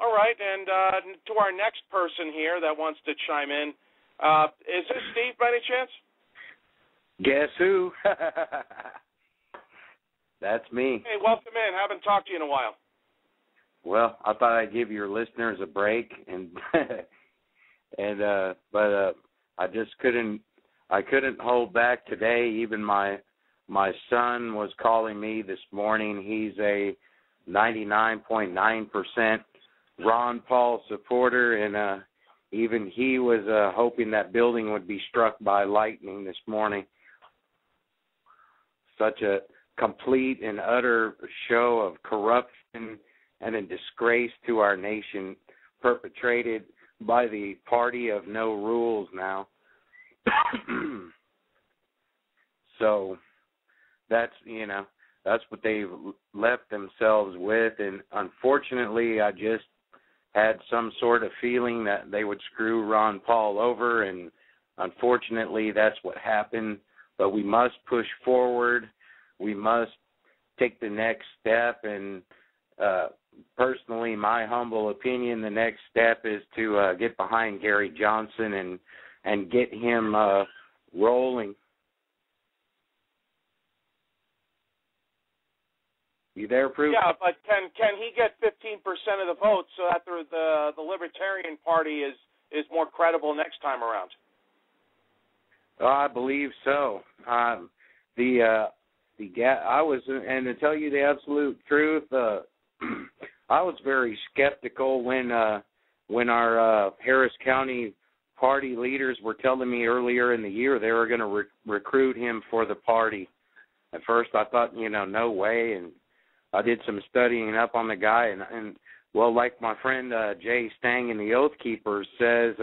All right, and to our next person here that wants to chime in, is this Steve by any chance? Guess who? That's me. Hey, welcome in. Haven't talked to you in a while. Well, I thought I'd give your listeners a break, and but I just couldn't hold back today. Even my son was calling me this morning. He's a 99.9% Ron Paul supporter, and even he was hoping that building would be struck by lightning this morning. Such a complete and utter show of corruption and a disgrace to our nation perpetrated by the party of no rules now. So that's what they've left themselves with, and unfortunately I just had some sort of feeling that they would screw Ron Paul over, and unfortunately that's what happened. But we must push forward. We must take the next step, and personally, my humble opinion, the next step is to get behind Gary Johnson and get him rolling. You there, Prue? Yeah, but can he get 15% of the votes so that the Libertarian Party is more credible next time around? Oh, I believe so. I was, and to tell you the absolute truth, I was very skeptical when our Harris County party leaders were telling me earlier in the year they were going to recruit him for the party. At first, I thought, no way, and I did some studying up on the guy, and well, like my friend Jay Stang in the Oath Keepers says,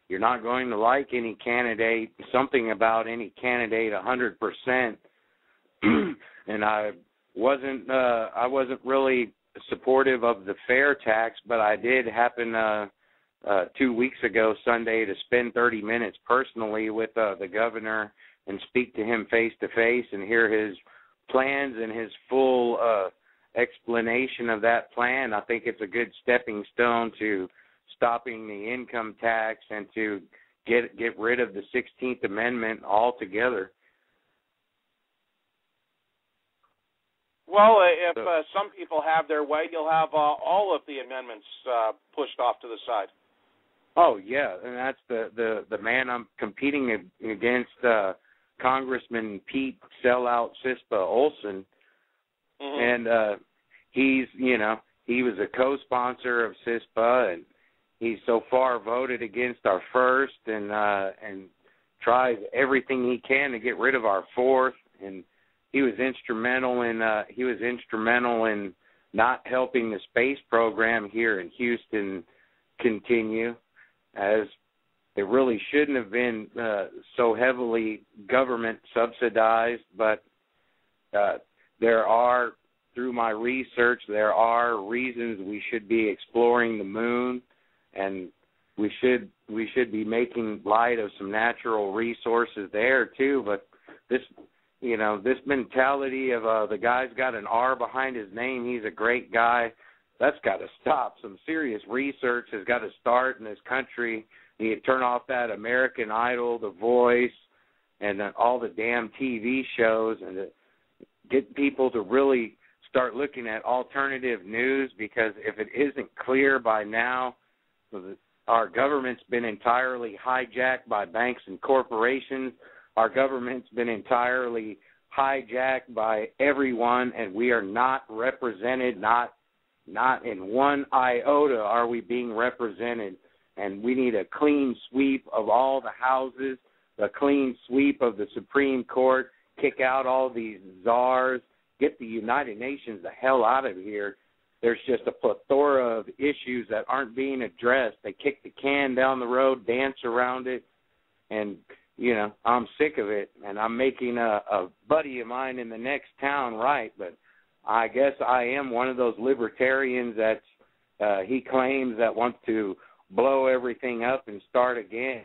you're not going to like any candidate, something about any candidate 100%. And I wasn't really supportive of the fair tax, but I did happen 2 weeks ago Sunday to spend 30 minutes personally with the governor and speak to him face to face and hear his plans and his full explanation of that plan. I think it's a good stepping stone to stopping the income tax and to get rid of the 16th Amendment altogether. Well, if some people have their way, you'll have all of the amendments pushed off to the side. Oh, yeah, and that's the man I'm competing against, Congressman Pete Sellout Sispa Olson. Mm-hmm. And he was a co-sponsor of CISPA, and he's so far voted against our first and tries everything he can to get rid of our fourth. And he was instrumental in not helping the space program here in Houston continue, as it really shouldn't have been so heavily government subsidized. But through my research, there are reasons we should be exploring the moon, and we should be making light of some natural resources there too. But this mentality of the guy's got an R behind his name, he's a great guy, that's got to stop. Some serious research has got to start in this country. You need to turn off that American Idol, The Voice, and all the damn TV shows, and to get people to really start looking at alternative news, because if it isn't clear by now, our government's been entirely hijacked by banks and corporations. Our government's been entirely hijacked by everyone, and we are not represented, not in one iota are we being represented. And we need a clean sweep of all the houses, a clean sweep of the Supreme Court, kick out all these czars, get the United Nations the hell out of here. There's just a plethora of issues that aren't being addressed. They kick the can down the road, dance around it, and, I'm sick of it. And I'm making a buddy of mine in the next town right, but I guess I am one of those libertarians that he claims that wants to blow everything up and start again,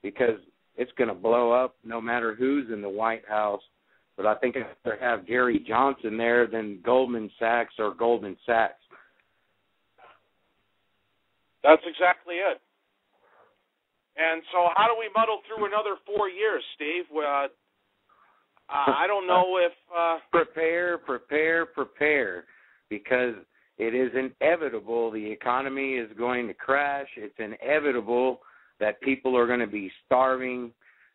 because it's going to blow up no matter who's in the White House. But I think I'd rather have Gary Johnson there than Goldman Sachs or Goldman Sachs. That's exactly it. And so how do we muddle through another 4 years, Steve? I don't know if... Prepare, because it is inevitable the economy is going to crash. It's inevitable that people are going to be starving.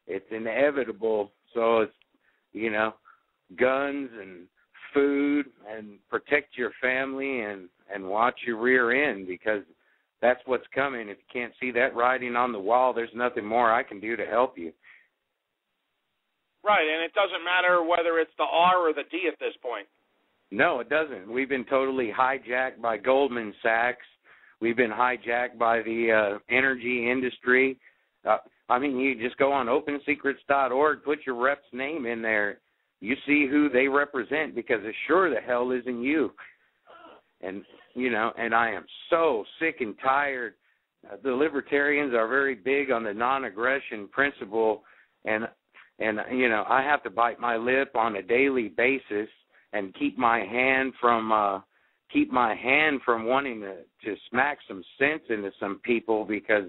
It's inevitable. So it's, guns and food and protect your family and watch your rear end, because that's what's coming. If you can't see that writing on the wall, there's nothing more I can do to help you. Right, and it doesn't matter whether it's the R or the D at this point. No, it doesn't. We've been totally hijacked by Goldman Sachs. We've been hijacked by the energy industry. You just go on OpenSecrets.org, put your rep's name in there. You see who they represent, because it sure the hell isn't you. And, and I am so sick and tired. The Libertarians are very big on the non-aggression principle, and I have to bite my lip on a daily basis and keep my hand from wanting to smack some sense into some people, because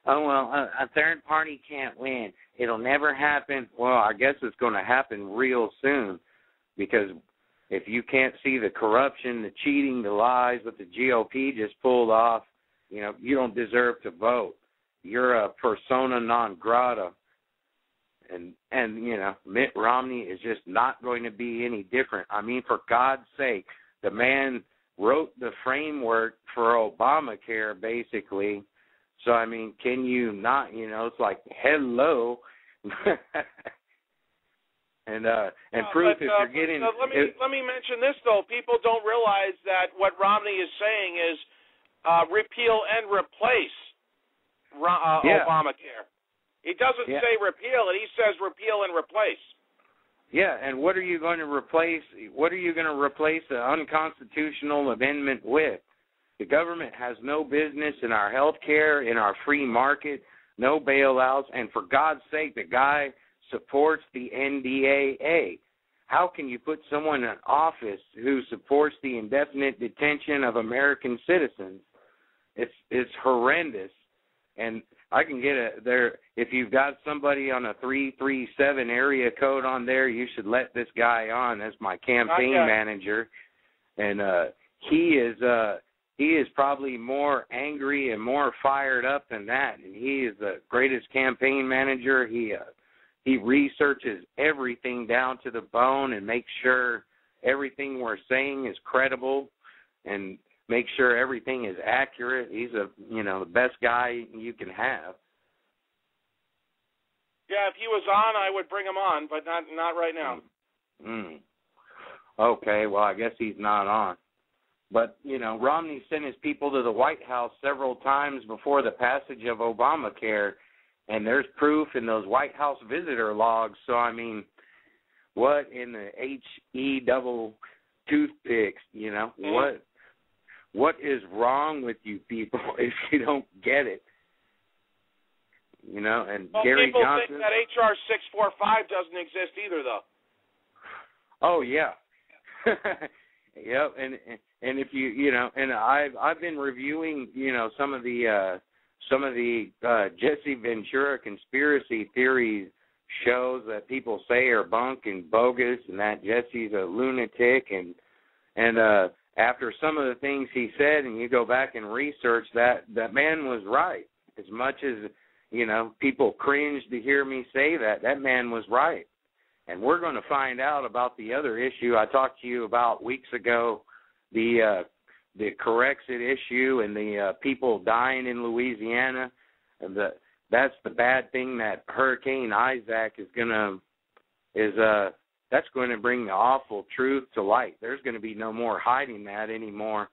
a third party can't win. It'll never happen. Well, I guess it's going to happen real soon, because if you can't see the corruption, the cheating, the lies that the GOP just pulled off, you don't deserve to vote. You're a persona non grata. And Mitt Romney is just not going to be any different. For God's sake, the man wrote the framework for Obamacare, basically. So, can you not, it's like, hello. and proof if you're getting... let me mention this, though. People don't realize that what Romney is saying is repeal and replace Obamacare. He doesn't say repeal it. He says repeal and replace. Yeah, and what are you going to replace? What are you going to replace an unconstitutional amendment with? The government has no business in our health care, in our free market, no bailouts, and for God's sake, the guy supports the NDAA. How can you put someone in office who supports the indefinite detention of American citizens? It's horrendous. And I can get there. If you've got somebody on a 337 area code on there, you should let this guy on as my campaign manager. And he is probably more angry and more fired up than that. And he is the greatest campaign manager. He researches everything down to the bone and makes sure everything we're saying is credible and make sure everything is accurate. He's the best guy you can have. Yeah, if he was on, I would bring him on, but not right now. Okay, well, I guess he's not on. But, Romney sent his people to the White House several times before the passage of Obamacare, and there's proof in those White House visitor logs. So, what in the H-E double toothpicks, What is wrong with you people if you don't get it? And Gary people Johnson. Think that H.R. 645 doesn't exist either, though. Oh yeah, yep. And if and I've been reviewing some of the Jesse Ventura conspiracy theory shows that people say are bunk and bogus, and that Jesse's a lunatic, and after some of the things he said, and you go back and research that man was right. As much as, people cringe to hear me say that man was right. And we're going to find out about the other issue I talked to you about weeks ago, the Corexit issue and the people dying in Louisiana. And that's the bad thing that Hurricane Isaac that's going to bring the awful truth to light. There's going to be no more hiding that anymore.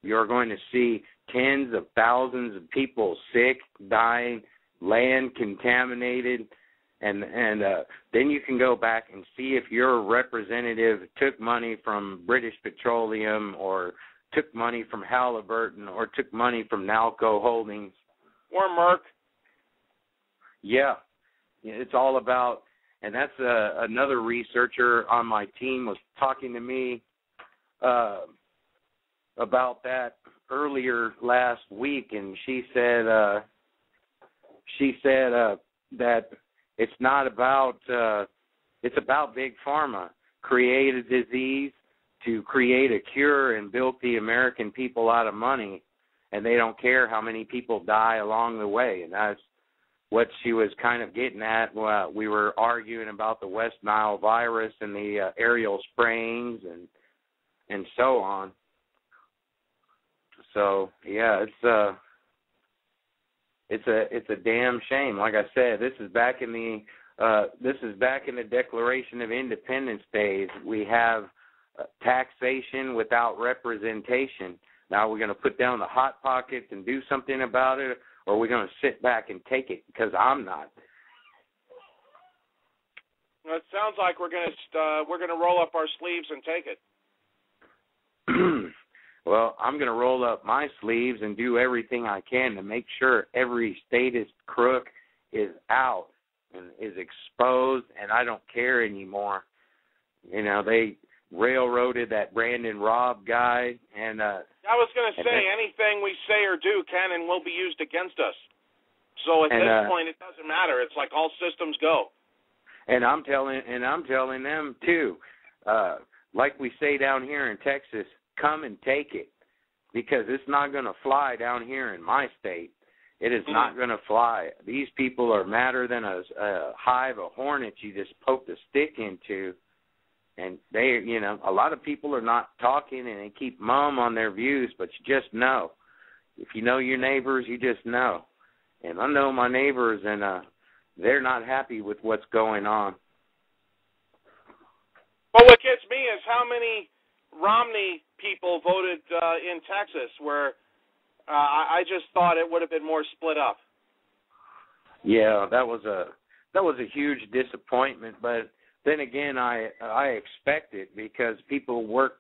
You're going to see tens of thousands of people sick, dying, land contaminated, and then you can go back and see if your representative took money from British Petroleum or took money from Halliburton or took money from Nalco Holdings. Or Merck. Yeah. It's all about, and that's another researcher on my team was talking to me about that. earlier last week, and she said that it's not about it's about big pharma created a disease to create a cure and built the American people out of money, and they don't care how many people die along the way. And that's what she was kind of getting at. We were arguing about the West Nile virus and the aerial sprayings and so on. So yeah, it's a damn shame. Like I said, this is back in the Declaration of Independence days. We have taxation without representation. Now we're going to put down the hot pockets and do something about it, or we're going to sit back and take it, because I'm not. Well, it sounds like we're going to roll up our sleeves and take it. Well, I'm going to roll up my sleeves and do everything I can to make sure every statist crook is out and is exposed, and I don't care anymore. You know, they railroaded that Brandon Robb guy, and I was going to say, anything we say or do can and will be used against us. So at this point, it doesn't matter. It's like all systems go. And I'm telling them too, like we say down here in Texas, come and take it, because it's not going to fly down here in my state. It is not going to fly. These people are madder than a hive of hornets you just poked a stick into. And they, you know, a lot of people are not talking, and they keep mum on their views, but you just know. If you know your neighbors, you just know. And I know my neighbors, and they're not happy with what's going on. Well, what gets me is how many Romney people voted in Texas, where I just thought it would have been more split up. Yeah, that was a huge disappointment, but then again, I expect it, because people work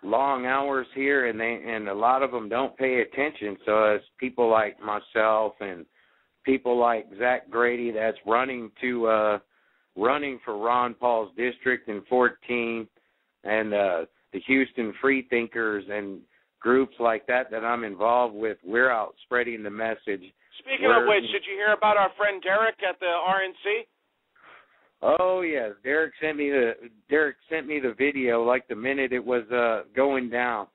long hours here, and a lot of them don't pay attention. So as people like myself and people like Zach Grady, that's running for Ron Paul's district in 14, and the Houston Freethinkers and groups like that I'm involved with, we're out spreading the message. Speaking of which, did you hear about our friend Derek at the RNC? Oh yes, Derek sent me the video like the minute it was going down.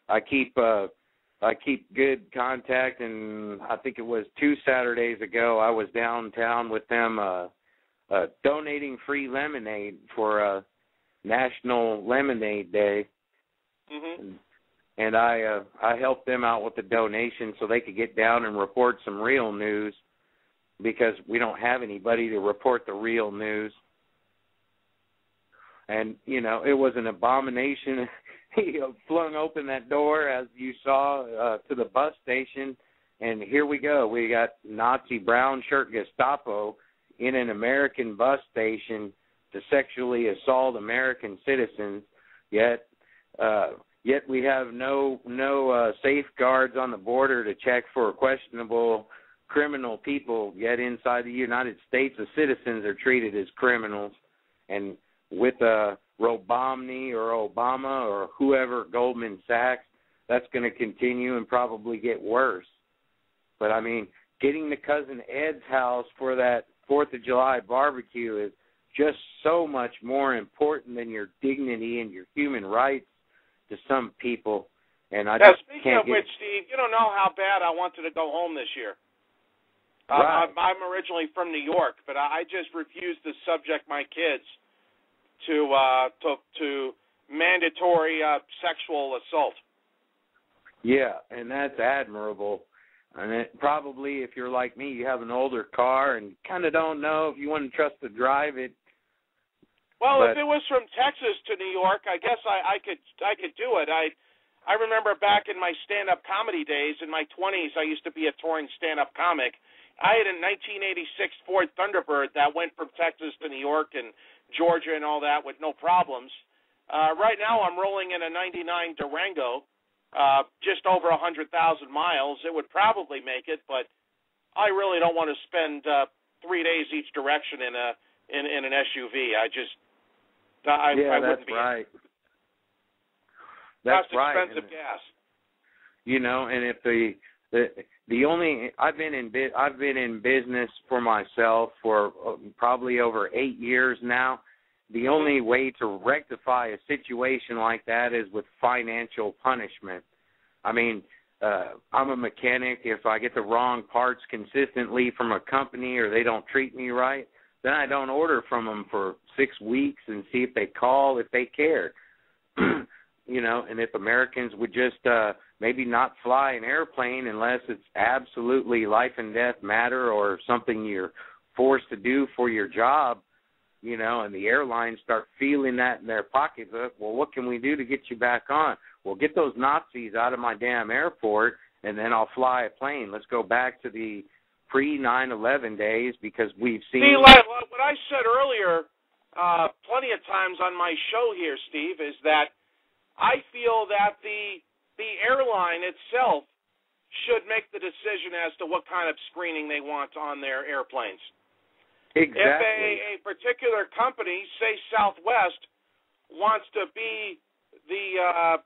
I keep good contact, and I think it was 2 Saturdays ago I was downtown with them donating free lemonade for National Lemonade Day. Mm-hmm. And I helped them out with the donation so they could get down and report some real news, because we don't have anybody to report the real news. And, you know, it was an abomination. He flung open that door, as you saw, to the bus station, and here we go. We got Nazi brown shirt Gestapo in an American bus station to sexually assault American citizens, yet we have no safeguards on the border to check for questionable criminal people, yet inside the United States, the citizens are treated as criminals. And with Romney or Obama or whoever, Goldman Sachs, that's going to continue and probably get worse. But, I mean, getting to Cousin Ed's house for that 4th of July barbecue is just so much more important than your dignity and your human rights to some people. And I just speaking of which, Steve, you don't know how bad I wanted to go home this year. Right. I'm originally from New York, but I just refuse to subject my kids to mandatory sexual assault. Yeah, and that's admirable. And it, probably if you're like me, you have an older car and kind of don't know if you want to trust to drive it. Well, if it was from Texas to New York, I guess I could do it. I remember back in my stand-up comedy days, in my 20s, I used to be a touring stand-up comic. I had a 1986 Ford Thunderbird that went from Texas to New York and Georgia and all that with no problems. Right now I'm rolling in a 99 Durango, just over 100,000 miles. It would probably make it, but I really don't want to spend 3 days each direction in an SUV. I wouldn't be. Right. That's right. Expensive gas. you know, and if the only I've been in business for myself for probably over 8 years now. The only way to rectify a situation like that is with financial punishment. I mean, I'm a mechanic. If I get the wrong parts consistently from a company or they don't treat me right, then I don't order from them for 6 weeks and see if they call, if they care. You know, and if Americans would just maybe not fly an airplane unless it's absolutely life and death matter or something you're forced to do for your job, you know, and the airlines start feeling that in their pocketbook, well, what can we do to get you back on? Well, get those Nazis out of my damn airport, and then I'll fly a plane. Let's go back to the pre-9/11 days because we've seen... See, what I said earlier plenty of times on my show here, Steve, is that I feel that the airline itself should make the decision as to what kind of screening they want on their airplanes. Exactly. If a particular company, say Southwest, wants to be the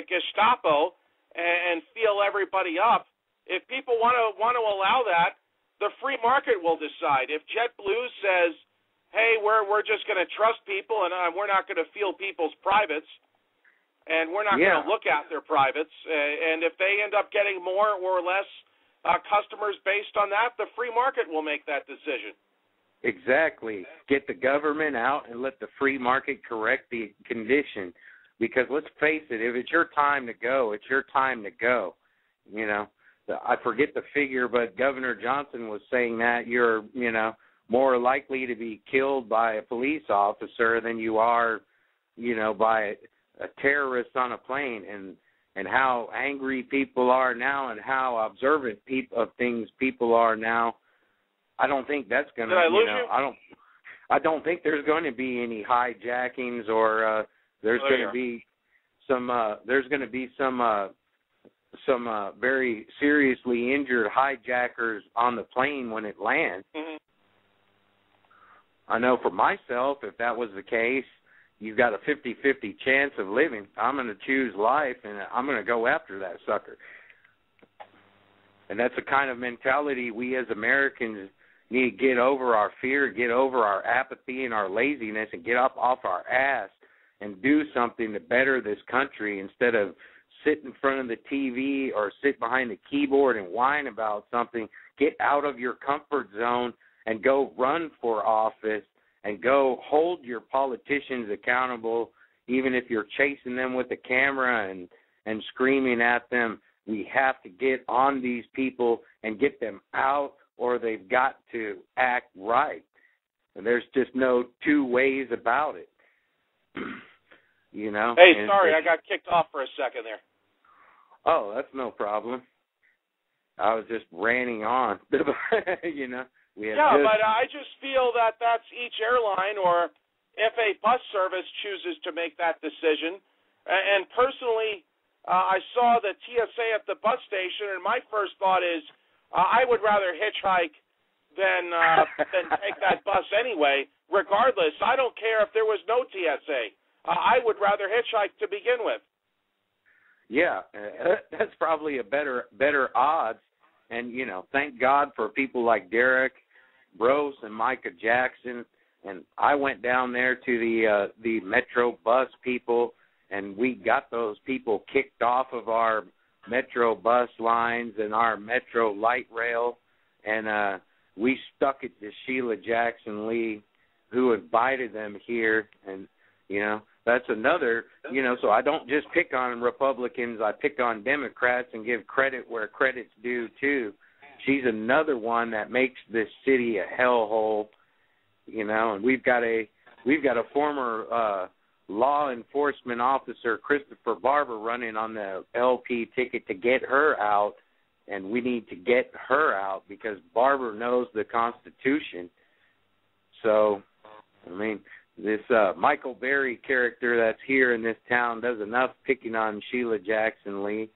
Gestapo and feel everybody up, if people want to allow that, the free market will decide. If JetBlue says, "Hey, we're just going to trust people and we're not going to feel people's privates, and we're not going to look at their privates," and if they end up getting more or less customers based on that, the free market will make that decision. Exactly. Get the government out and let the free market correct the condition. Because let's face it, if it's your time to go, it's your time to go. You know, I forget the figure, but Governor Johnson was saying that you're, you know, more likely to be killed by a police officer than you are, you know, by a terrorist on a plane. And how angry people are now and how observant of things people are now, I don't think that's going to, you know, I don't think there's going to be any hijackings or there's going to be some very seriously injured hijackers on the plane when it lands. Mm-hmm. I know for myself, if that was the case, you've got a 50-50 chance of living. I'm going to choose life, and I'm going to go after that sucker. And that's the kind of mentality we as Americans need to get over our fear, get over our apathy and our laziness, and get up off our ass and do something to better this country instead of sit in front of the TV or sit behind the keyboard and whine about something. Get out of your comfort zone and go run for office and go hold your politicians accountable, even if you're chasing them with a camera and screaming at them. We have to get on these people and get them out, or they've got to act right. And there's just no two ways about it. You know? Hey, sorry, I got kicked off for a second there. Oh, that's no problem. I was just ranting on, you know. But I just feel that that's each airline, or if a bus service chooses to make that decision. And personally, I saw the TSA at the bus station, and my first thought is I would rather hitchhike than take that bus anyway, regardless. I don't care if there was no TSA. I would rather hitchhike to begin with. Yeah, that's probably a better odds. And, you know, thank God for people like Derek Brose and Micah Jackson. And I went down there to the Metro bus people, and we got those people kicked off of our Metro bus lines and our Metro light rail. And we stuck it to Sheila Jackson Lee, who invited them here. And, you know, that's another, you know, so I don't just pick on Republicans. I pick on Democrats and give credit where credit's due, too. She's another one that makes this city a hellhole, you know, and we've got a former law enforcement officer, Christopher Barber, running on the LP ticket to get her out, and we need to get her out because Barber knows the Constitution. So, I mean, this Michael Berry character that's here in this town does enough picking on Sheila Jackson Lee,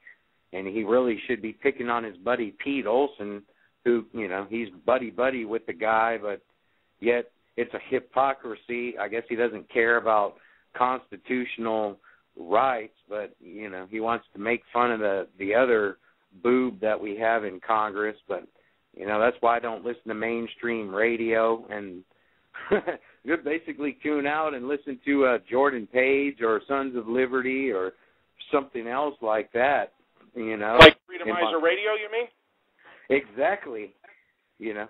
and he really should be picking on his buddy Pete Olson, who, you know, he's buddy-buddy with the guy, but yet it's a hypocrisy. I guess he doesn't care about constitutional rights, but, you know, he wants to make fun of the other boob that we have in Congress. But, you know, that's why I don't listen to mainstream radio, and you basically tune out and listen to Jordan Page or Sons of Liberty or something else like that, you know. Like Freedomizer Radio, you mean? Exactly. You know,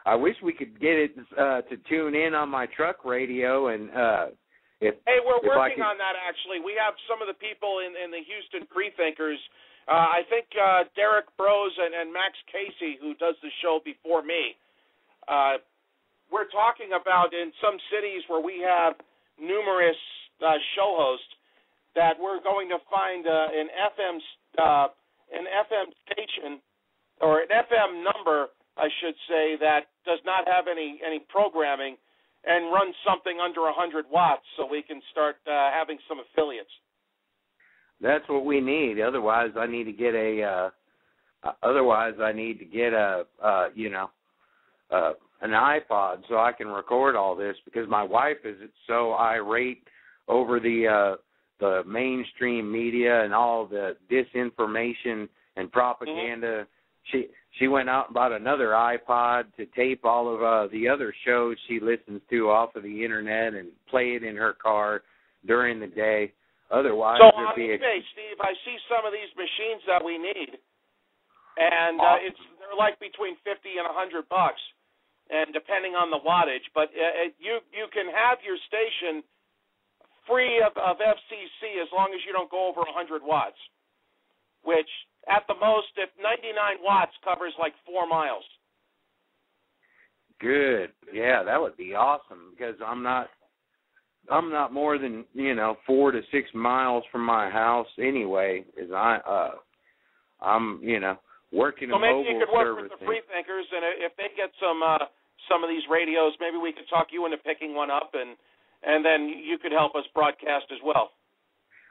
I wish we could get it to tune in on my truck radio, and hey, we're working on that, actually. We have some of the people in the Houston Freethinkers. I think Derek Brose and Max Casey, who does the show before me, we're talking about in some cities where we have numerous show hosts that we're going to find an FM station, or an FM number, I should say, that does not have any programming and run something under 100 watts, so we can start having some affiliates. That's what we need. Otherwise, I need to get an iPod so I can record all this, because my wife is so irate over the mainstream media and all the disinformation and propaganda. Mm-hmm. She went out and bought another iPod to tape all of the other shows she listens to off of the internet and play it in her car during the day. Otherwise, so on eBay, Steve, I see some of these machines that we need, and awesome. They're like between $50 and $100, and depending on the wattage. But you can have your station free of FCC as long as you don't go over 100 watts, which at the most, if 99 watts covers like 4 miles. Good. Yeah, that would be awesome, because I'm not more than, 4 to 6 miles from my house anyway. I'm working a mobile service. So maybe you could work with the Freethinkers, and if they get some of these radios, maybe we could talk you into picking one up, and then you could help us broadcast as well.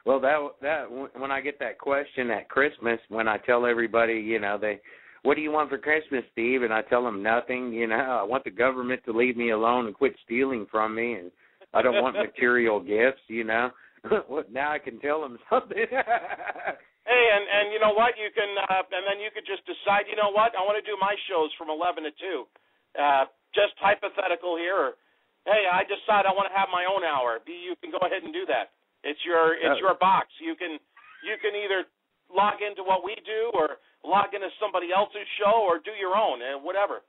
Well, that when I get that question at Christmas, when I tell everybody, what do you want for Christmas, Steve? And I tell them nothing. I want the government to leave me alone and quit stealing from me, and I don't want material gifts. Now I can tell them something. Hey, and you know what? You can, and then you could just decide. You know what? I want to do my shows from 11 to 2. Just hypothetical here. Or, hey, I decide I want to have my own hour. You can go ahead and do that. It's your box. You can either log into what we do, or log into somebody else's show, or do your own, and whatever.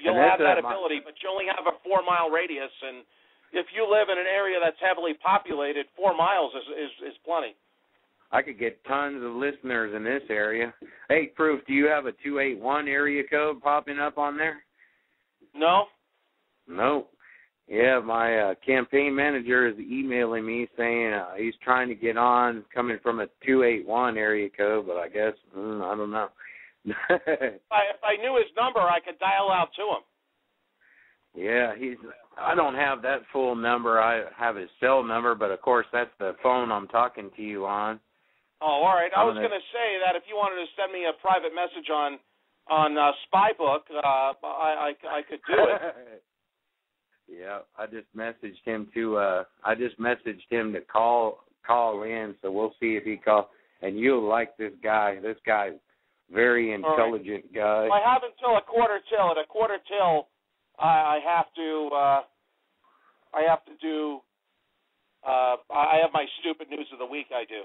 You'll have that ability, but you only have a 4-mile radius, and if you live in an area that's heavily populated, 4 miles is plenty. I could get tons of listeners in this area. Hey, Proof, do you have a 281 area code popping up on there? No. No. Yeah, my campaign manager is emailing me saying he's trying to get on, coming from a 281 area code, but I guess, I don't know. If I knew his number, I could dial out to him. Yeah, I don't have that full number. I have his cell number, but of course that's the phone I'm talking to you on. Oh, all right. I was going to say that if you wanted to send me a private message on Spybook, I could do it. Yeah, I just messaged him to call in, so we'll see if he calls. And you'll like this guy. This guy's very intelligent guy. Well, I have until a quarter till. At a quarter till, I have my stupid news of the week. I do.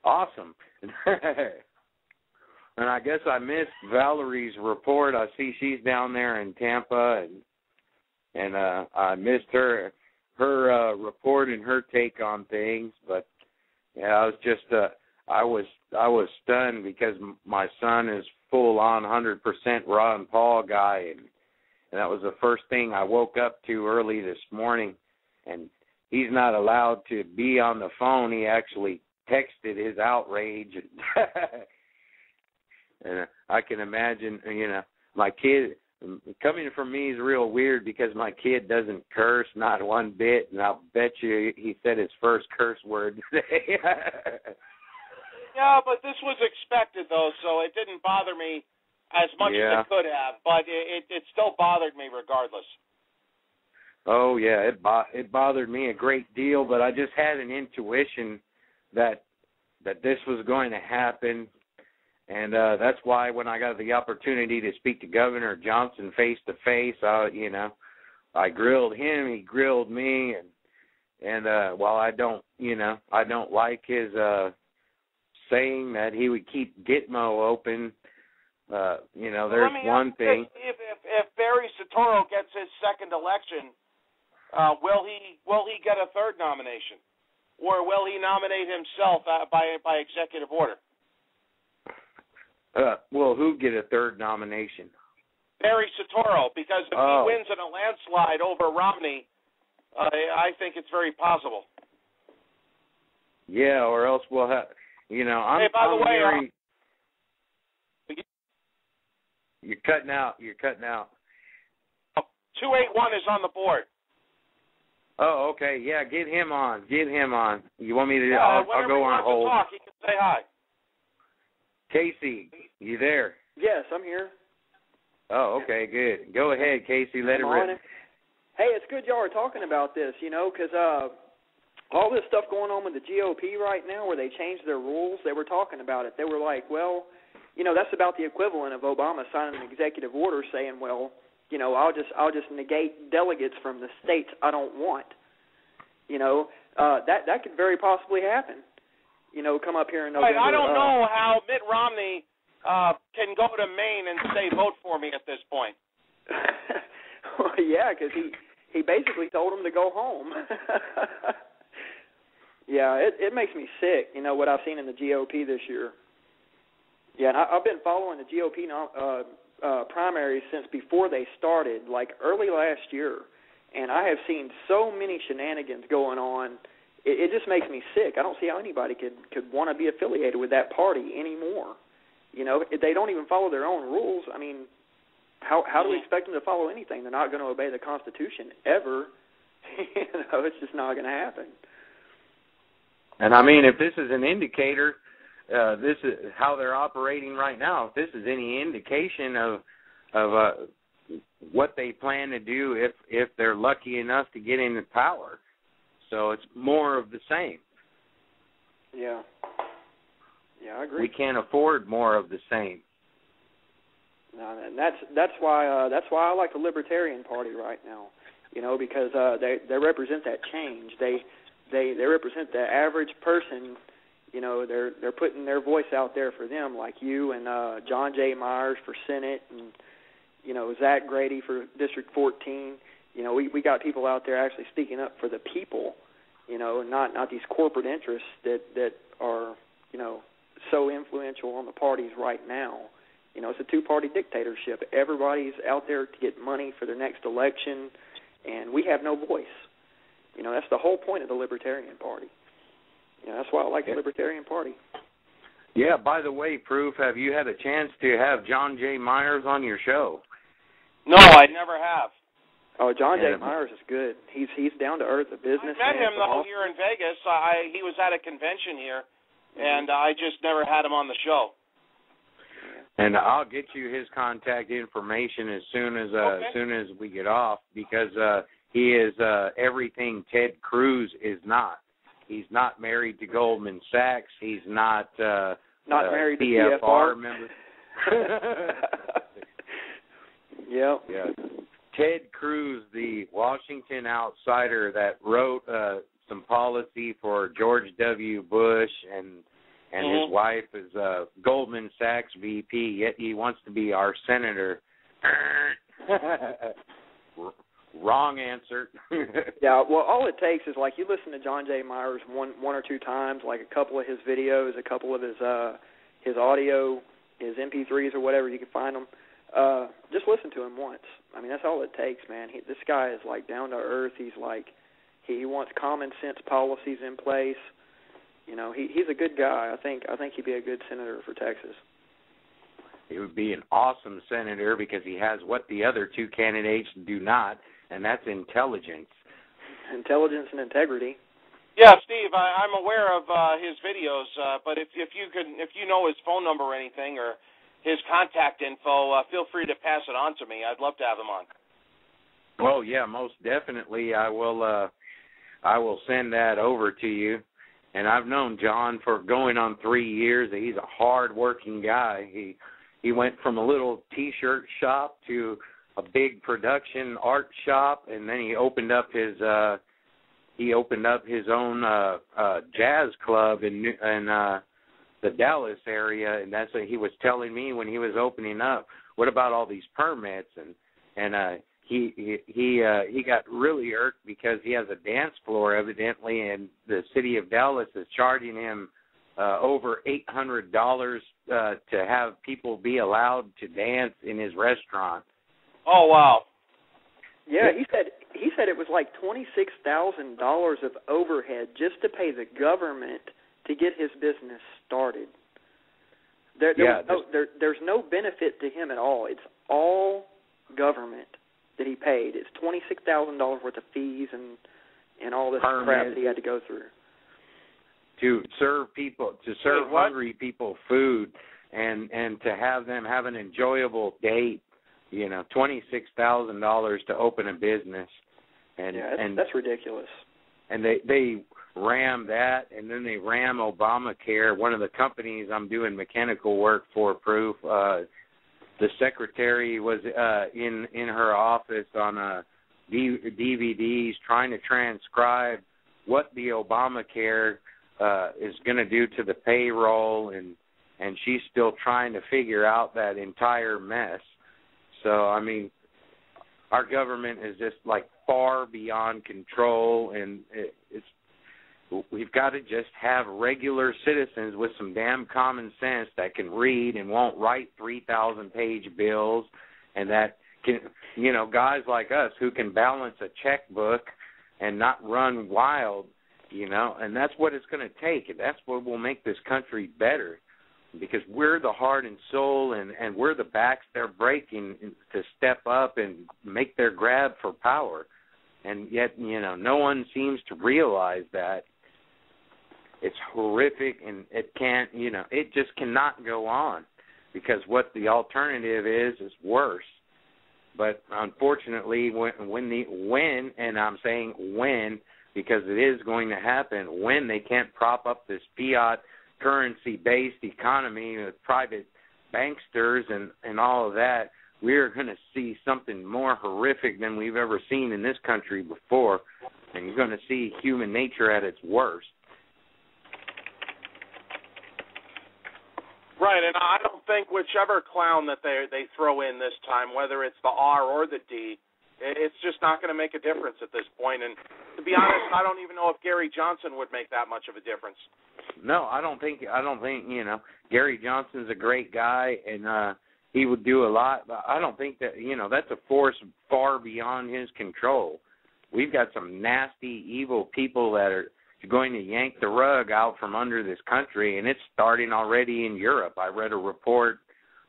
Awesome. And I guess I missed Valerie's report. I see she's down there in Tampa, and I missed her report and her take on things. But yeah, I was just I was stunned because my son is full on 100% Ron Paul guy, and that was the first thing I woke up to early this morning. And he's not allowed to be on the phone. He actually texted his outrage, and I can imagine, my kid. Coming from me is real weird because my kid doesn't curse, not one bit, and I'll bet you he said his first curse word today. Yeah, but this was expected, though, so it didn't bother me as much as it could have, but it still bothered me regardless. Oh, yeah, it bothered me a great deal, but I just had an intuition that this was going to happen. And that's why when I got the opportunity to speak to Governor Johnson face to face, I grilled him, he grilled me, and while I don't like his saying that he would keep Gitmo open, there's one thing. If Barry Soetoro gets his second election, will he get a third nomination, or will he nominate himself by executive order? Will who get a third nomination? Barry Soetoro, because if he wins in a landslide over Romney, I think it's very possible. Yeah, or else we'll have, Hey, by the way, you're cutting out. 281 is on the board. Oh, okay. Yeah, get him on. You want me to? I'll go on hold. Talk, he can say hi. Casey, you there? Yes, I'm here. Oh, okay, good. Go ahead, Casey. Let it rip. Hey, it's good y'all are talking about this, because all this stuff going on with the GOP right now where they changed their rules, they were talking about it. They were like, well, that's about the equivalent of Obama signing an executive order saying, well, I'll just negate delegates from the states I don't want. That could very possibly happen. Come up here in November. Right, I don't know how Mitt Romney can go to Maine and say vote for me at this point. Well, yeah, because he basically told him to go home. Yeah, it makes me sick, what I've seen in the GOP this year. Yeah, and I've been following the GOP primaries since before they started, like early last year, and I have seen so many shenanigans going on. It just makes me sick. I don't see how anybody could want to be affiliated with that party anymore. They don't even follow their own rules. I mean, how do we expect them to follow anything? They're not going to obey the Constitution ever. It's just not going to happen. And I mean, if this is an indicator, this is how they're operating right now. If this is any indication of what they plan to do if they're lucky enough to get into power. So it's more of the same. Yeah. Yeah, I agree. We can't afford more of the same. No, and that's why I like the Libertarian Party right now. Because they represent that change. They represent the average person. They're putting their voice out there for them, like you and John J. Myers for Senate, and Zach Grady for District 14. We got people out there actually speaking up for the people, not these corporate interests that are, so influential on the parties right now. It's a two-party dictatorship. Everybody's out there to get money for their next election, and we have no voice. That's the whole point of the Libertarian Party. That's why I like the Libertarian Party. Yeah, by the way, Proof, have you had a chance to have John J. Myers on your show? No, I never have. Oh, John J. Myers is good. He's down to earth, a businessman. I met him, though, here in Vegas. He was at a convention here, and I just never had him on the show. And I'll get you his contact information as soon as we get off, because he is everything Ted Cruz is not. He's not married to Goldman Sachs. He's not married to PFR member. Yep. Yeah. Ted Cruz, the Washington outsider that wrote some policy for George W. Bush, and his wife is Goldman Sachs VP, yet he wants to be our senator. Wrong answer. Yeah, well, all it takes is, like, you listen to John J. Myers one or two times, like a couple of his videos, a couple of his audio, his MP3s or whatever, you can find them. Just listen to him once. I mean, that's all it takes, man. This guy is, like, down to earth. He's like, he wants common sense policies in place. He's a good guy. I think he'd be a good senator for Texas. He would be an awesome senator because he has what the other two candidates do not, and that's intelligence. Intelligence and integrity. Yeah, Steve, I'm aware of his videos, but if you know his phone number or anything, or his contact info, feel free to pass it on to me. I'd love to have him on. Oh yeah, most definitely. I will send that over to you. And I've known John for going on 3 years. He's a hard-working guy. He went from a little T-shirt shop to a big production art shop, and then he opened up his own jazz club in the Dallas area, and that's what he was telling me when he was opening up. What about all these permits? And he got really irked because he has a dance floor evidently, and the city of Dallas is charging him over $800 to have people be allowed to dance in his restaurant. Oh wow! Yeah, he said it was like $26,000 of overhead just to pay the government to get his business started. There's no benefit to him at all. It's all government that he paid. It's $26,000 worth of fees and all this crap that he had to go through. To serve hungry people food and to have them have an enjoyable date, $26,000 to open a business. And that's ridiculous. And they ram that, and then they ram Obamacare. One of the companies I'm doing mechanical work for, Proof, the secretary was in her office on DVDs trying to transcribe what the Obamacare is going to do to the payroll, and she's still trying to figure out that entire mess. So, I mean, our government is just like far beyond control, and we've got to just have regular citizens with some damn common sense that can read and won't write 3,000-page bills, and that can, guys like us who can balance a checkbook and not run wild, and that's what it's going to take, and that's what will make this country better, because we're the heart and soul, and we're the backs they're breaking to step up and make their grab for power. And yet, no one seems to realize that. It's horrific, and it can't, it just cannot go on, because what the alternative is worse. But unfortunately, when, and I'm saying when, because it is going to happen, when they can't prop up this fiat currency-based economy with private banksters and all of that, we're going to see something more horrific than we've ever seen in this country before, and you're going to see human nature at its worst. Right, and I don't think whichever clown that they throw in this time, whether it's the R or the D, it's just not going to make a difference at this point. And to be honest, I don't even know if Gary Johnson would make that much of a difference. No, I don't think Gary Johnson's a great guy, and he would do a lot, but I don't think that, that's a force far beyond his control. We've got some nasty, evil people that are going to yank the rug out from under this country, and it's starting already in Europe. I read a report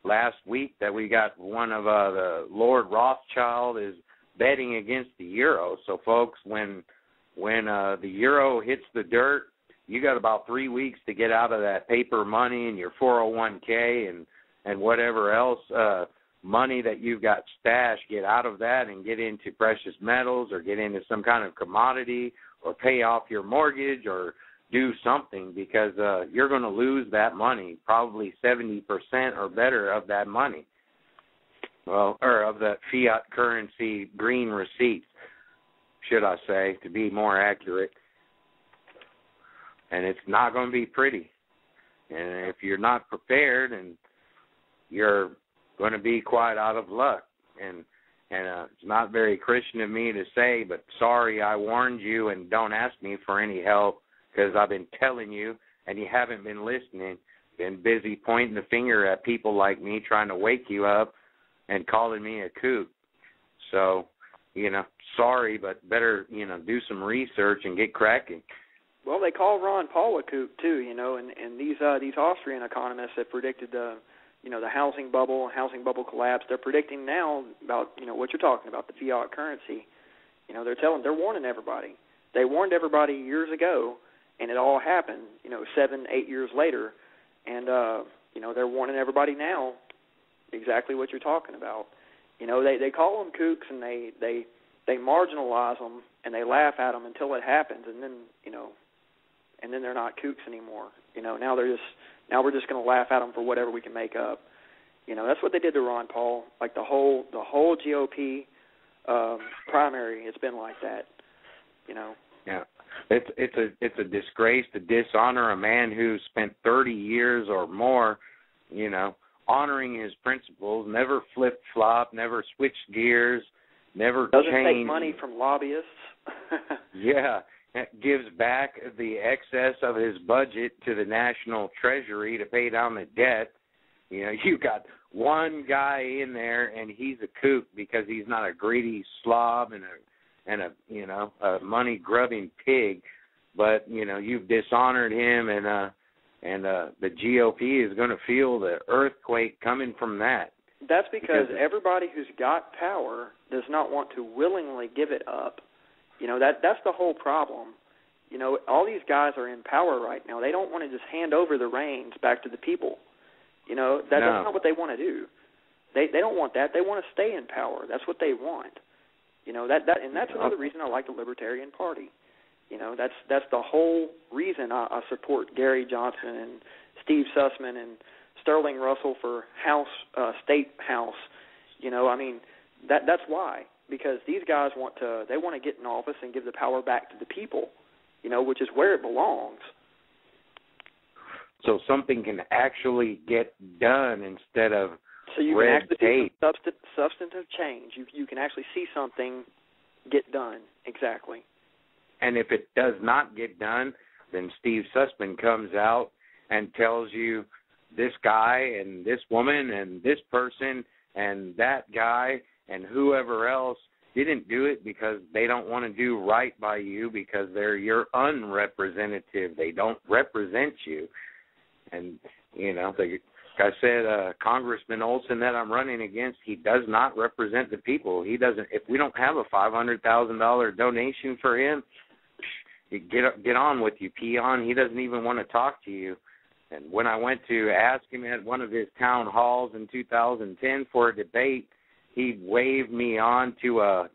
last week that we got one of the Lord Rothschild is betting against the euro. So, folks, when the euro hits the dirt, you got about 3 weeks to get out of that paper money and your 401k and whatever else money that you've got stashed. Get out of that and get into precious metals or get into some kind of commodity or pay off your mortgage or do something, because you're going to lose that money, probably 70% or better of that money. Well, or of that fiat currency green receipts, should I say, to be more accurate. And it's not going to be pretty. And if you're not prepared, and you're going to be quite out of luck. And it's not very Christian of me to say, but sorry, I warned you, and don't ask me for any help, because I've been telling you, and you haven't been listening. Been busy pointing the finger at people like me, trying to wake you up, and calling me a kook. So, sorry, but better, do some research and get cracking. Well, they call Ron Paul a kook too, and these Austrian economists have predicted the housing bubble collapse. They're predicting now about, what you're talking about, the fiat currency. They're warning everybody. They warned everybody years ago, and it all happened, 7-8 years later. And, they're warning everybody now exactly what you're talking about. They call them kooks, and they marginalize them, and they laugh at them until it happens. And then, and then they're not kooks anymore. Now we're just going to laugh at them for whatever we can make up. That's what they did to Ron Paul. Like the whole GOP primary, it's been like that. Yeah, it's a disgrace to dishonor a man who spent 30 years or more, honoring his principles, never flip-flop, never switched gears, never doesn't changed. take money from lobbyists. Yeah, gives back the excess of his budget to the national treasury to pay down the debt. You got one guy in there, and he's a kook because he's not a greedy slob and a money grubbing pig, but you've dishonored him, and the GOP is going to feel the earthquake coming from that. That's because everybody who's got power does not want to willingly give it up. That's the whole problem. All these guys are in power right now. They don't want to just hand over the reins back to the people. That's not what they want to do. They don't want that. They want to stay in power. That's what they want. And that's another reason I like the Libertarian Party. That's the whole reason I support Gary Johnson and Steve Susman and Sterling Russell for State House. That's why. Because these guys want to get in office and give the power back to the people, which is where it belongs. So something can actually get done instead of so you red can actually tape. see substantive change. You can actually see something get done. Exactly. And if it does not get done, then Steve Susman comes out and tells you this guy and this woman and this person and that guy and whoever else didn't do it because they don't want to do right by you because they're your unrepresentative. They don't represent you. And, like I said, Congressman Olson that I'm running against, he does not represent the people. He doesn't. If we don't have a $500,000 donation for him, get on with you, peon. He doesn't even want to talk to you. And when I went to ask him at one of his town halls in 2010 for a debate, he waved me on to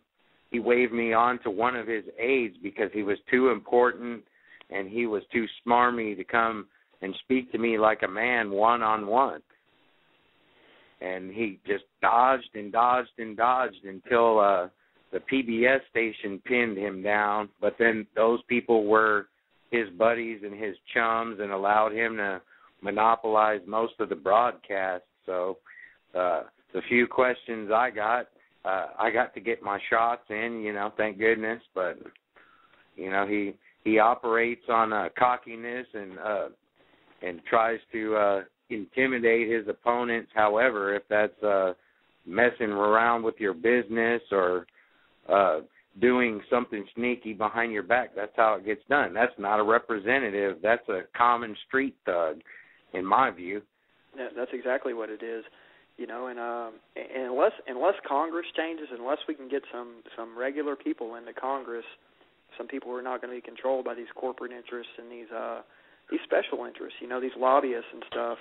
one of his aides because he was too important and he was too smarmy to come and speak to me like a man one-on-one. And he just dodged and dodged and dodged until the PBS station pinned him down. But then those people were his buddies and his chums and allowed him to monopolize most of the broadcast. So the few questions I got to get my shots in, thank goodness. But, he operates on cockiness and tries to intimidate his opponents. However, if that's messing around with your business or doing something sneaky behind your back, that's how it gets done. That's not a representative. That's a common street thug, in my view. Yeah, that's exactly what it is. And unless Congress changes, unless we can get some regular people into Congress, some people who are not going to be controlled by these corporate interests and these special interests, these lobbyists and stuff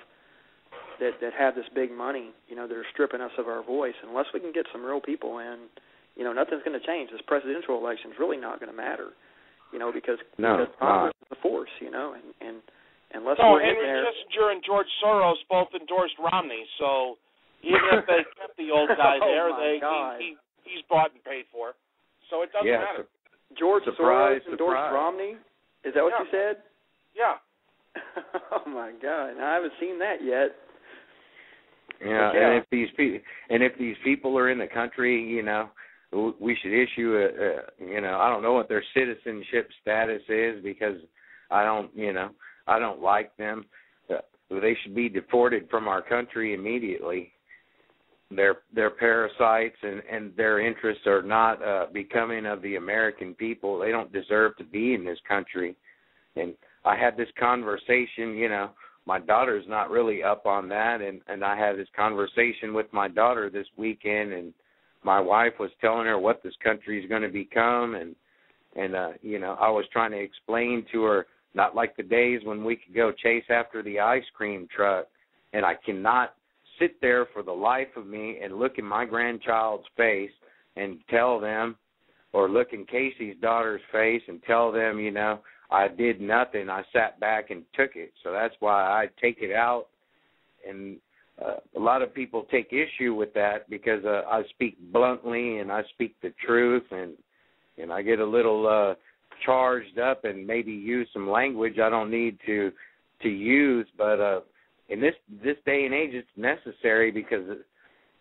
that have this big money, that are stripping us of our voice. Unless we can get some real people in, nothing's going to change. This presidential election is really not going to matter, because Congress is the force, and unless we're in there. Henry Kissinger and George Soros both endorsed Romney, so even if they kept the old guy there, he's bought and paid for, so it doesn't matter. George Soros endorsed Romney? Is that what you said? Yeah. Oh my God! I haven't seen that yet. Yeah, and if these people are in the country, we should issue I don't know what their citizenship status is because I don't like them. They should be deported from our country immediately. They're parasites and their interests are not becoming of the American people. They don't deserve to be in this country. And I had this conversation, my daughter's not really up on that, and I had this conversation with my daughter this weekend, and my wife was telling her what this country is going to become, and I was trying to explain to her, not like the days when we could go chase after the ice cream truck, and I cannot sit there for the life of me and look in my grandchild's face and tell them, or look in Casey's daughter's face and tell them, I did nothing. I sat back and took it. So that's why I take it out. And a lot of people take issue with that because I speak bluntly and I speak the truth, and I get a little charged up and maybe use some language I don't need to use. But in this day and age, it's necessary because,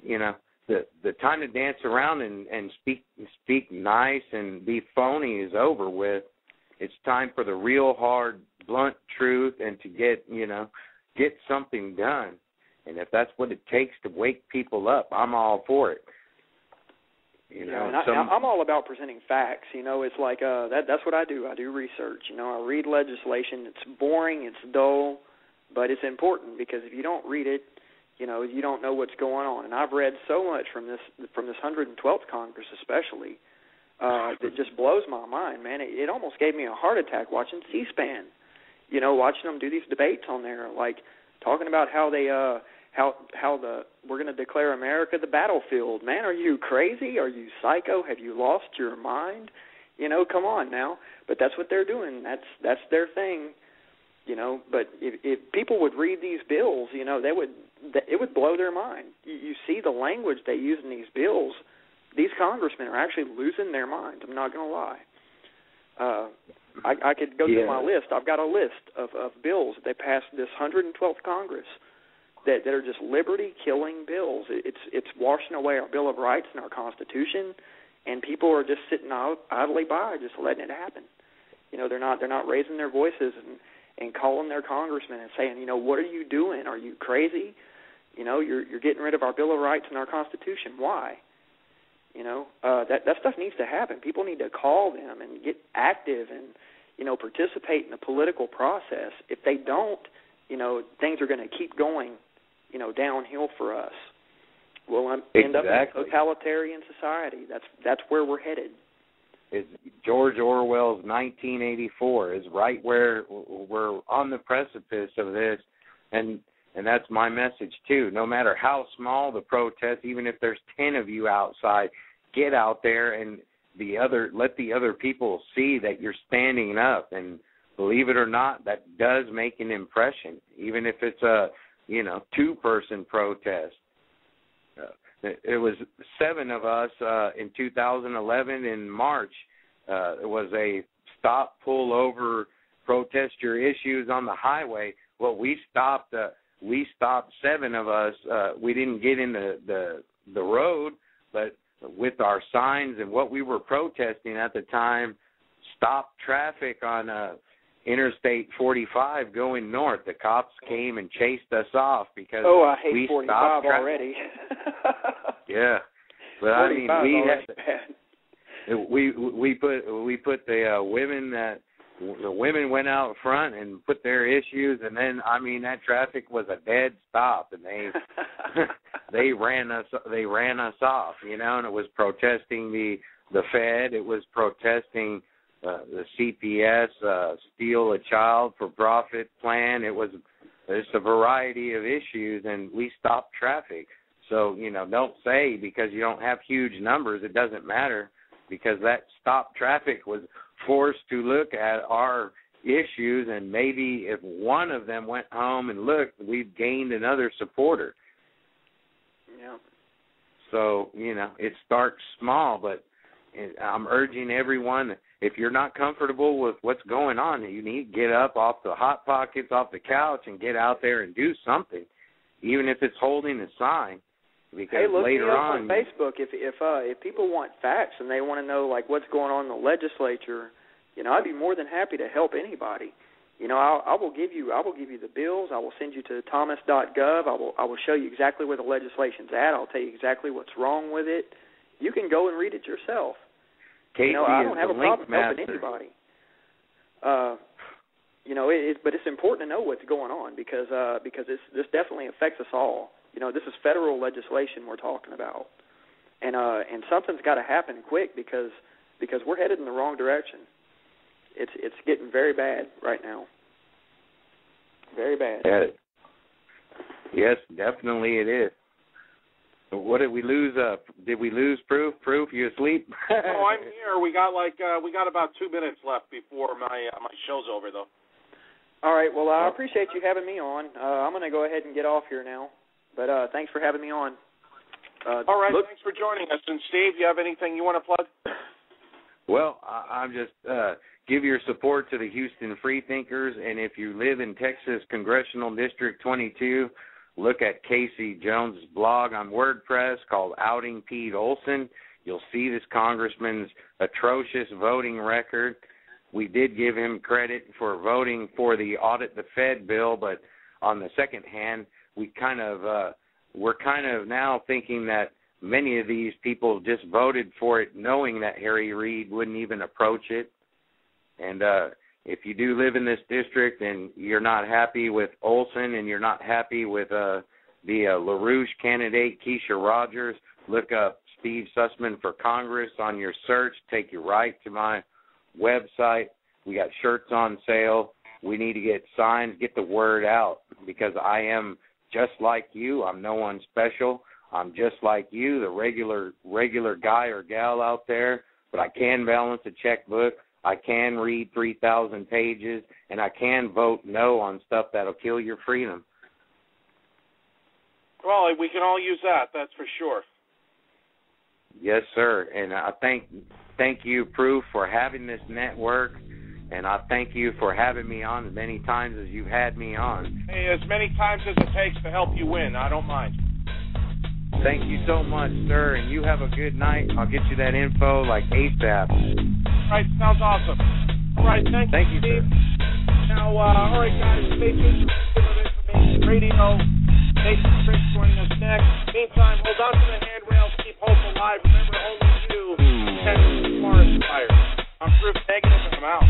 you know, the time to dance around and speak nice and be phony is over with. It's time for the real hard, blunt truth and to get something done. And if that's what it takes to wake people up, I'm all for it. You know, I'm all about presenting facts. You know, it's like that's what I do. I do research. You know, I read legislation. It's boring, it's dull, but it's important because if you don't read it, you know, you don't know what's going on. And I've read so much from this 112th Congress, especially, that just blows my mind, man. It almost gave me a heart attack watching C-SPAN. You know, watching them do these debates on there, like talking about how they we're going to declare America the battlefield. Man, are you crazy? Are you psycho? Have you lost your mind? You know, come on now. But that's what they're doing. That's their thing. You know, but if people would read these bills, you know, it would blow their mind. You see the language they use in these bills. These congressmen are actually losing their minds. I'm not going to lie. I could go through my list. I've got a list of bills that they passed this 112th Congress that are just liberty-killing bills. It's washing away our Bill of Rights and our Constitution, and people are just sitting idly by, just letting it happen. You know, they're not raising their voices and calling their congressmen and saying, you know, what are you doing? Are you crazy? You know, you're getting rid of our Bill of Rights and our Constitution. Why? You know, that stuff needs to happen. People need to call them and get active and, you know, participate in the political process. If they don't, you know, things are going to keep going, you know, downhill for us. We'll end up in a totalitarian society. That's where we're headed. George Orwell's 1984 is right where we're on the precipice of this, and that's my message too. No matter how small the protest, even if there's 10 of you outside, get out there and let the other people see that you're standing up. And believe it or not, that does make an impression, even if it's a 2-person protest. It was 7 of us in 2011 in March. It was a stop, pull over, protest your issues on the highway. Well, we stopped 7 of us. We didn't get in the road, but with our signs and what we were protesting at the time, stopped traffic on Interstate 45 going north. The cops came and chased us off because I hate we 45 stopped already. Yeah, but I mean we put the women went out front and put their issues, and then I mean that traffic was a dead stop, and they ran us off, you know, and it was protesting the Fed, it was protesting the CPS, steal a child for profit plan. There's a variety of issues, and we stopped traffic. So, you know, don't say because you don't have huge numbers, it doesn't matter, because that stop traffic was forced to look at our issues, and maybe if one of them went home and looked, we've gained another supporter. Yeah. So, you know, it starts small, but I'm urging everyone, if you're not comfortable with what's going on, you need to get up off the Hot Pockets, off the couch, and get out there and do something, even if it's holding a sign. Because look later me up on Facebook if people want facts and they want to know like what's going on in the legislature. You know, I'd be more than happy to help anybody. You know, I will give you the bills. I will send you to thomas.gov. I will show you exactly where the legislation's at. I'll tell you exactly what's wrong with it. You can go and read it yourself. Casey, you know, I don't have a problem master. helping anybody. You know, but it's important to know what's going on because this definitely affects us all. You know, this is federal legislation we're talking about, and something's got to happen quick because we're headed in the wrong direction. It's getting very bad right now. Very bad. Yes, definitely it is. What did we lose? Did we lose Proof? Proof, you asleep? No, I'm here. We got about 2 minutes left before my show's over, though. All right. Well, I appreciate you having me on. I'm going to go ahead and get off here now. But thanks for having me on. All right. Thanks for joining us. And Steve, you have anything you want to plug? Well, I'm just give your support to the Houston Freethinkers, and if you live in Texas Congressional District 22. Look at Casey Jones' blog on WordPress called Outing Pete Olson. You'll see this congressman's atrocious voting record. We did give him credit for voting for the Audit the Fed bill, but on the second hand, we're kind of now thinking that many of these people just voted for it knowing that Harry Reid wouldn't even approach it. And if you do live in this district and you're not happy with Olson and you're not happy with the LaRouche candidate, Keisha Rogers, look up Steve Susman for Congress on your search. Take you right to my website. We got shirts on sale. We need to get signs, get the word out, because I am just like you. I'm no one special. I'm just like you, the regular guy or gal out there, but I can balance a checkbook. I can read 3,000 pages, and I can vote no on stuff that'll kill your freedom. Well, we can all use that, that's for sure. Yes, sir. And I thank you, Proof, for having this network, and I thank you for having me on as many times as you've had me on. Hey, as many times as it takes to help you win. I don't mind. Thank you so much, sir, and you have a good night. I'll get you that info like ASAP. All right, sounds awesome. All right, thank you, Steve. Now, all right, guys, stay tuned for Information Radio. Nathan Chris joining us next. Meantime, hold on to the handrails, keep hope alive. Remember, only you can inspire. I'm Proof Negative, and I'm out.